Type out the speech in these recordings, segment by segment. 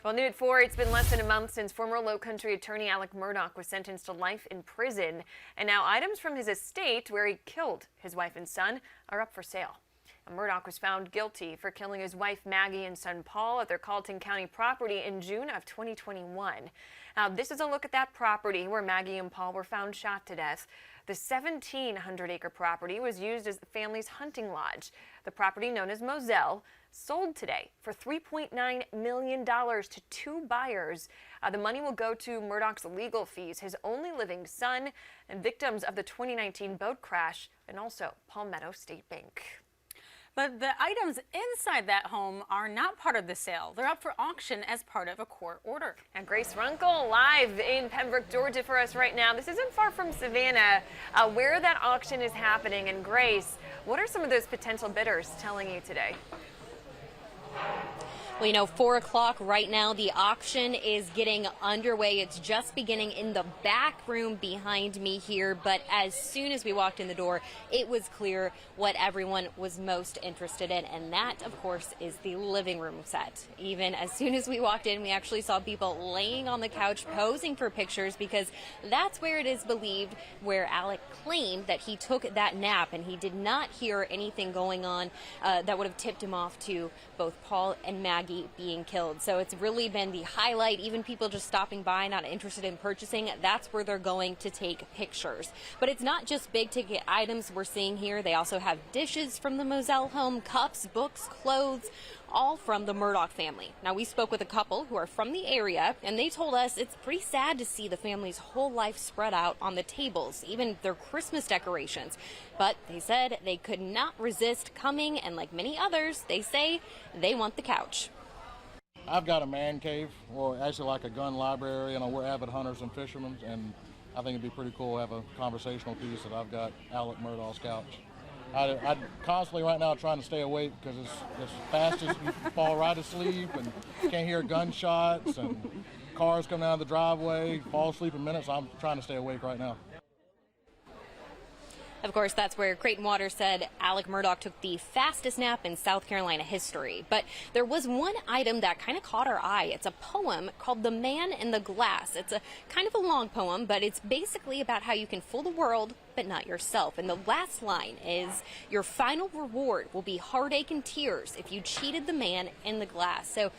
Well, new at 4, it's been less than a month since former Low Country attorney Alec Murdaugh was sentenced to life in prison. And now items from his estate where he killed his wife and son are up for sale. Murdaugh was found guilty for killing his wife Maggie and son Paul at their Carleton County property in June of 2021. Now, this is a look at that property where Maggie and Paul were found shot to death. The 1,700-acre property was used as the family's hunting lodge. The property, known as Moselle, sold today for $3.9 million to 2 buyers. The money will go to Murdaugh's legal fees, his only living son, and victims of the 2019 boat crash, and also Palmetto State Bank. But the items inside that home are not part of the sale. They're up for auction as part of a court order. And Grace Runkle live in Pembroke, Georgia for us right now. This isn't far from Savannah, where that auction is happening. And Grace, what are some of those potential bidders telling you today? Well, 4 o'clock right now. The auction is getting underway. It's just beginning in the back room behind me here. But as soon as we walked in the door, it was clear what everyone was most interested in. And that, of course, is the living room set. Even as soon as we walked in, we actually saw people laying on the couch posing for pictures, because that's where it is believed where Alec claimed that he took that nap and he did not hear anything going on that would have tipped him off to both Paul and Maggie being killed. So it's really been the highlight. Even people just stopping by, not interested in purchasing, that's where they're going to take pictures. But it's not just big ticket items we're seeing here. They also have dishes from the Moselle home, cups, books, clothes, all from the Murdaugh family. Now, we spoke with a couple who are from the area, and they told us it's pretty sad to see the family's whole life spread out on the tables, even their Christmas decorations. But they said they could not resist coming, and like many others, they say they want the couch. I've got a man cave, or actually like a gun library, and we're avid hunters and fishermen, and I think it'd be pretty cool to have a conversational piece that I've got Alec Murdaugh's couch. I'm constantly right now trying to stay awake because it's as fast as you fall right asleep and can't hear gunshots and cars coming down the driveway, fall asleep in minutes. I'm trying to stay awake right now. Of course, that's where Creighton Water said Alec Murdaugh took the fastest nap in South Carolina history. But there was one item that kind of caught our eye. It's a poem called The Man in the Glass. It's a kind of a long poem, but it's basically about how you can fool the world, but not yourself. And the last line is, your final reward will be heartache and tears if you cheated the man in the glass. So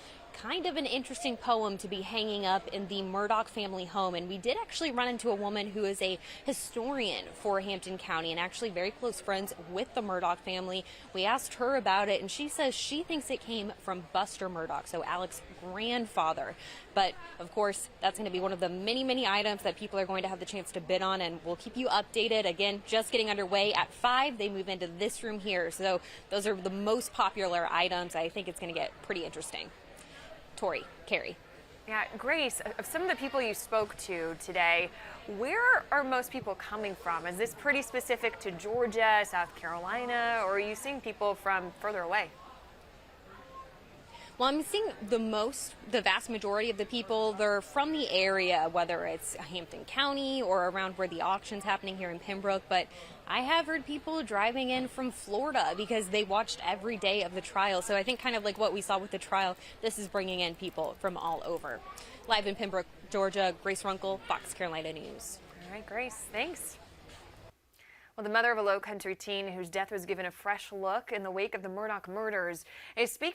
kind of an interesting poem to be hanging up in the Murdaugh family home. And we did actually run into a woman who is a historian for Hampton County and actually very close friends with the Murdaugh family. We asked her about it, and she says she thinks it came from Buster Murdaugh, so Alec's grandfather. But of course, that's going to be one of the many, many items that people are going to have the chance to bid on, and we'll keep you updated. Again, just getting underway at 5. They move into this room here. So those are the most popular items. I think it's going to get pretty interesting. Tori, Carrie. Yeah, Grace, of some of the people you spoke to today, where are most people coming from? Is this pretty specific to Georgia, South Carolina, or are you seeing people from further away? Well, I'm seeing the vast majority of the people, they're from the area, whether it's Hampton County or around where the auction's happening here in Pembroke. But I have heard people driving in from Florida because they watched every day of the trial. So I think kind of like what we saw with the trial, this is bringing in people from all over. Live in Pembroke, Georgia, Grace Runkle, Fox Carolina News. All right, Grace, thanks. Well, the mother of a Low Country teen whose death was given a fresh look in the wake of the Murdaugh murders is speaking